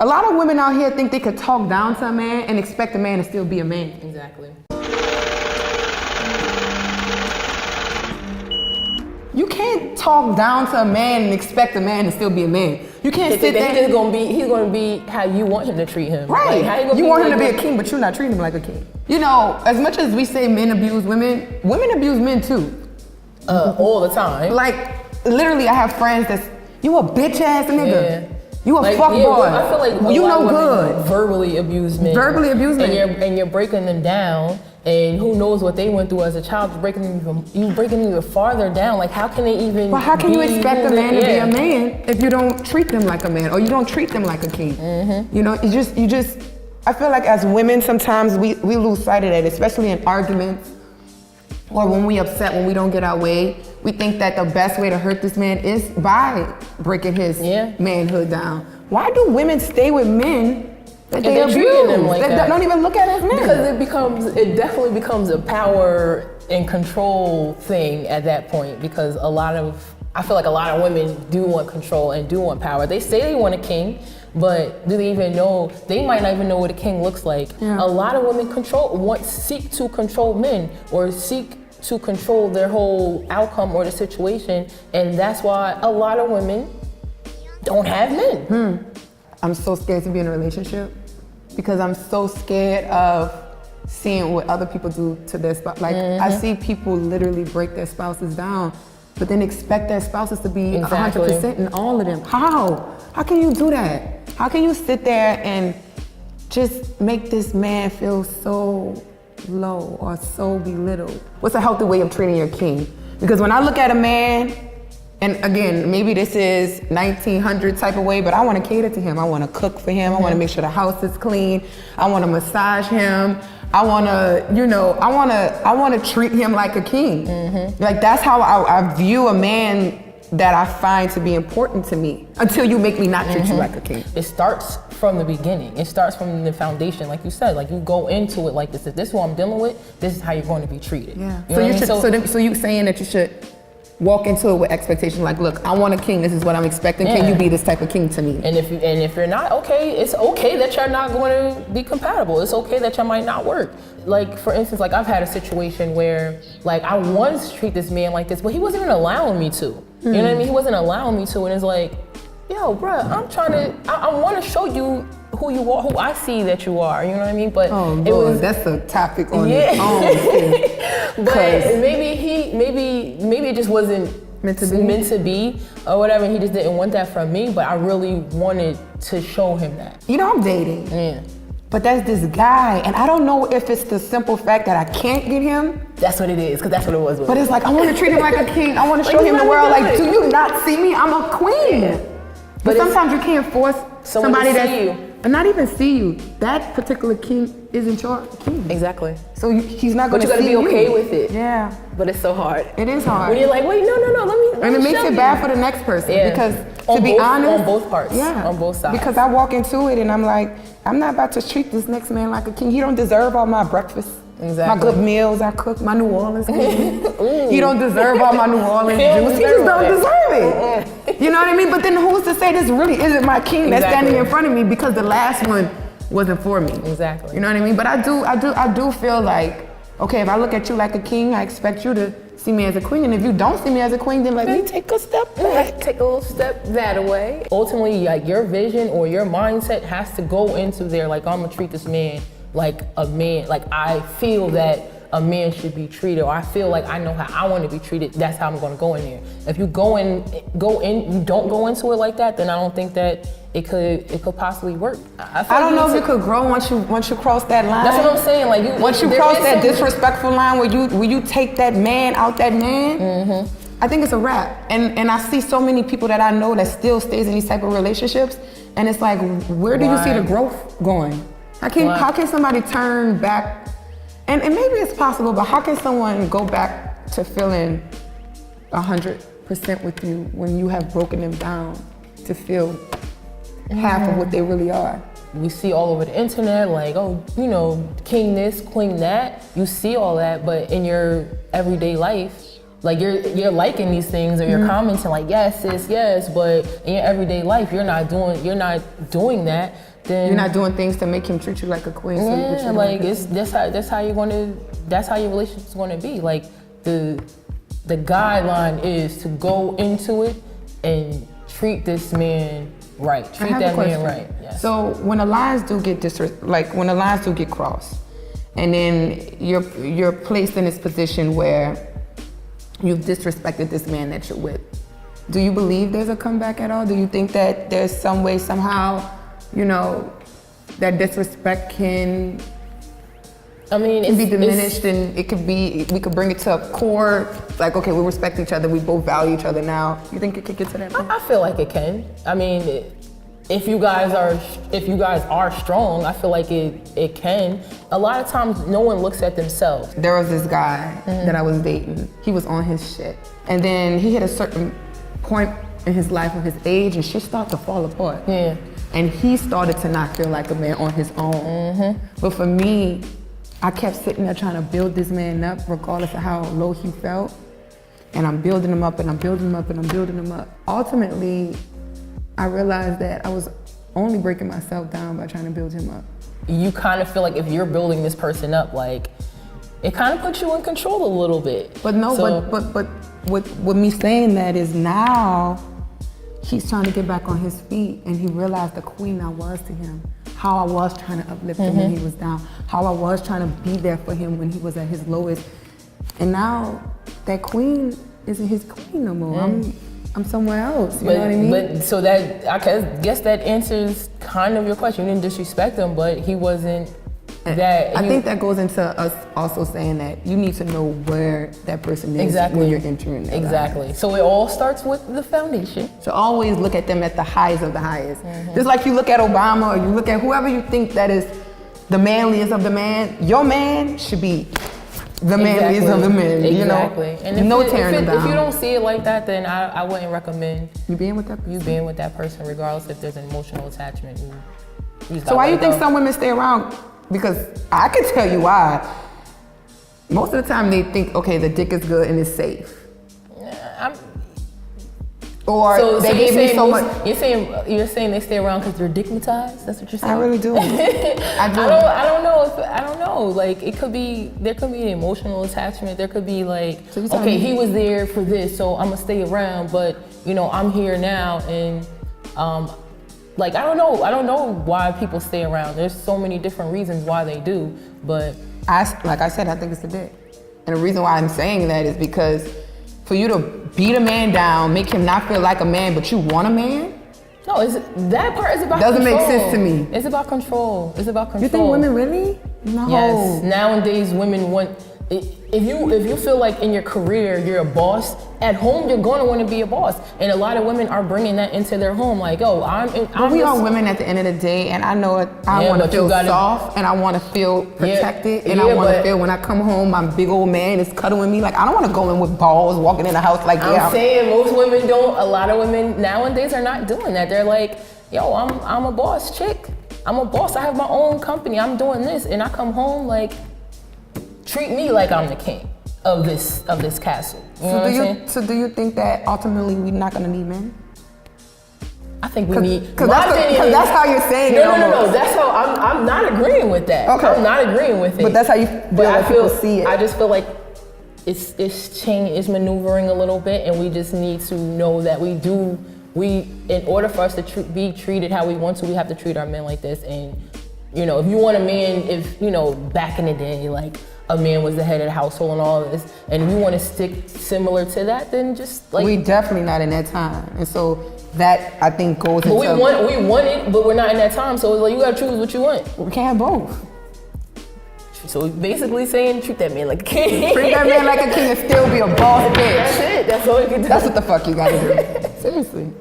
A lot of women out here think they could talk down to a man and expect a man to still be a man. Exactly. You can't talk down to a man and expect a man to still be a man. You can't sit there. He's gonna be how you want him to treat him. Right. Like, you want him to be a king, but you're not treating him like a king. You know, as much as we say men abuse women, women abuse men too. All the time. Like, literally, I have friends that's, you a bitch ass nigga. Yeah. You a fuck boy. I feel like you no good. Verbally abuse men. Verbally abuse men. And you're breaking them down. And who knows what they went through as a child? You're breaking them even farther down. Like, how can they even? But how can you expect a man to be a man if you don't treat them like a man or you don't treat them like a king? Mm-hmm. You know, you just. I feel like as women sometimes we lose sight of that, especially in arguments or when we upset when we don't get our way. We think that the best way to hurt this man is by breaking his manhood down. Why do women stay with men that they abuse? Them like that. Don't even look at as men. Because it definitely becomes a power and control thing at that point, because I feel like a lot of women do want control and do want power. They say they want a king, but do they even know? They might not even know what a king looks like. Yeah. A lot of women seek to control men or seek to control their whole outcome or the situation, and that's why a lot of women don't have men. I'm so scared to be in a relationship because I'm so scared of seeing what other people do to their spouse. Like, I see people literally break their spouses down, but then expect their spouses to be 100% in all of them. How? How can you do that? How can you sit there and just make this man feel so low or so belittled? What's a healthy way of treating your king? Because when I look at a man, and again, maybe this is 1900 type of way, but I want to cater to him. I want to cook for him. I want to make sure the house is clean. I want to massage him. I want to, I want to treat him like a king. Like, that's how I view a man that I find to be important to me, until you make me not treat you like a king. It starts from the beginning. It starts from the foundation, like you said. Like, you go into it like this. If this is who I'm dealing with, this is how you're going to be treated. Yeah. So you saying that you should walk into it with expectation, like, look, I want a king. This is what I'm expecting. Can you be this type of king to me? And if you're not, okay, it's okay that you're not going to be compatible. It's okay that you might not work. Like, for instance, like, I've had a situation where, like, I wanted to treat this man like this, but he wasn't even allowing me to. You know what I mean? He wasn't allowing me to, and it's like, yo, bruh, I want to show you who you are, who I see that you are. You know what I mean? But that's a topic on its own. But maybe it just wasn't meant to be or whatever. He just didn't want that from me, but I really wanted to show him that. You know, I'm dating. Yeah. But there's this guy, and I don't know if it's the simple fact that I can't get him. That's what it is, because that's what it was. But it's like, I want to treat him like a king. I want to show him the world. Like, do you not see me? I'm a queen. Yeah. But sometimes you can't force somebody that see you. And not even see you. That particular king isn't your king. Exactly. So he's not going to see you. But you got to be okay with it. Yeah. But it's so hard. It is hard. When you're like, wait, no, let me And it makes it bad for the next person. Yeah. Because to be honest. On both parts. Yeah. On both sides. Because I walk into it and I'm like, I'm not about to treat this next man like a king. He don't deserve all my breakfast. Exactly. My good meals I cook, my New Orleans cooking. He don't deserve all my New Orleans juice. He just don't deserve it. You know what I mean? But then who's to say this really isn't my king that's standing in front of me because the last one wasn't for me. Exactly. You know what I mean? But I do feel like, okay, if I look at you like a king, I expect you to see me as a queen. And if you don't see me as a queen, then let me take a step back. Take a little step that away. Ultimately, like, your vision or your mindset has to go into there. Like, I'm gonna treat this man like a man. Like, I feel that a man should be treated, or I feel like I know how I want to be treated. That's how I'm going to go in there. If you you don't go into it like that, then I don't think that it could possibly work. I don't know if you could grow once you cross that line. That's what I'm saying. Like, once you cross that disrespectful line where you take that man out that man, I think it's a wrap. And I see so many people that I know that still stays in these type of relationships, and it's like, where do you see the growth going? How can somebody turn back? And maybe it's possible, but how can someone go back to feeling 100% with you when you have broken them down to feel half of what they really are? We see all over the internet, like, oh, king this, queen that. You see all that, but in your everyday life, Like you're liking these things or you're commenting like yes, sis, yes, but in your everyday life you're not doing that. Then you're not doing things to make him treat you like a queen. Yeah, like that's how your relationship's gonna be. Like the guideline is to go into it and treat this man right. Treat that man right. Yes. So when the lines do get when the lines do get crossed, and then you're placed in this position where you've disrespected this man that you're with, do you believe there's a comeback at all? Do you think that there's some way, somehow, that disrespect can be diminished, and we could bring it to a core, like, okay, we respect each other, we both value each other now. You think it could get to that point? I feel like it can. I mean, if you guys are strong, I feel like it can. A lot of times, no one looks at themselves. There was this guy that I was dating. He was on his shit, and then he hit a certain point in his life of his age, and shit started to fall apart. Yeah. And he started to not feel like a man on his own. But for me, I kept sitting there trying to build this man up, regardless of how low he felt. And I'm building him up, and I'm building him up, and I'm building him up. Ultimately, I realized that I was only breaking myself down by trying to build him up. You kind of feel like if you're building this person up, like, it kind of puts you in control a little bit. But no, but with me saying that is now, he's trying to get back on his feet, and he realized the queen I was to him. How I was trying to uplift him when he was down. How I was trying to be there for him when he was at his lowest. And now that queen isn't his queen no more. I'm somewhere else, you know what I mean? But so that, I guess that answers kind of your question. You didn't disrespect him, but he wasn't that. I think that goes into us also saying that you need to know where that person is when you're entering their life. So it all starts with the foundation. So always look at them at the highest of the highest. Just like you look at Obama, or you look at whoever you think that is the manliest of the man, your man should be the manliest of the men, And if tearing them down. If you don't see it like that, then I wouldn't recommend you being with that person, regardless if there's an emotional attachment. So why do you think some women stay around? Because I can tell you why. Most of the time they think, okay, the dick is good and it's safe. Or they gave me so much. You're saying they stay around because they're dickmatized? That's what you're saying? I really do. I do. I don't know. Like, there could be an emotional attachment. There could be like, okay, he was there for this, so I'm gonna stay around, but I'm here now, and like, I don't know why people stay around. There's so many different reasons why they do, but like I said, I think it's the dick. And the reason why I'm saying that is because for you to beat a man down, make him not feel like a man, but you want a man? No, that part is about Doesn't control. make sense to me. It's about control. It's about control. You think women really? No. Yes. Nowadays, women want. If you feel like in your career you're a boss, at home you're going to want to be a boss, and a lot of women are bringing that into their home. Like, we are women at the end of the day, and I know it. I want to feel soft, and I want to feel protected, and I want to feel when I come home, my big old man is cuddling me. Like, I don't want to go in with balls, walking in the house like, I'm saying most women don't. A lot of women nowadays are not doing that. They're like, yo, I'm a boss chick. I'm a boss. I have my own company. I'm doing this, and I come home like, treat me like I'm the king of this castle. So do you think that ultimately we're not gonna need men? I think we need. Because that's how you're saying it. No. That's how I'm not agreeing with that. Okay. I'm not agreeing with it. But that's how you feel people see it. I just feel like it's changing, it's maneuvering a little bit, and we just need to know that in order for us to be treated how we want to, we have to treat our men like this. And if you want a man, back in the day, like, a man was the head of the household and all this, and if you want to stick similar to that, then just like, we definitely not in that time, and so that I think goes into. We want it, but we're not in that time, so like, you gotta choose what you want. We can't have both. So basically saying treat that man like a king. Treat that man like a king and still be a boss bitch. That's it. That's all you can do. That's what the fuck you gotta do. Seriously.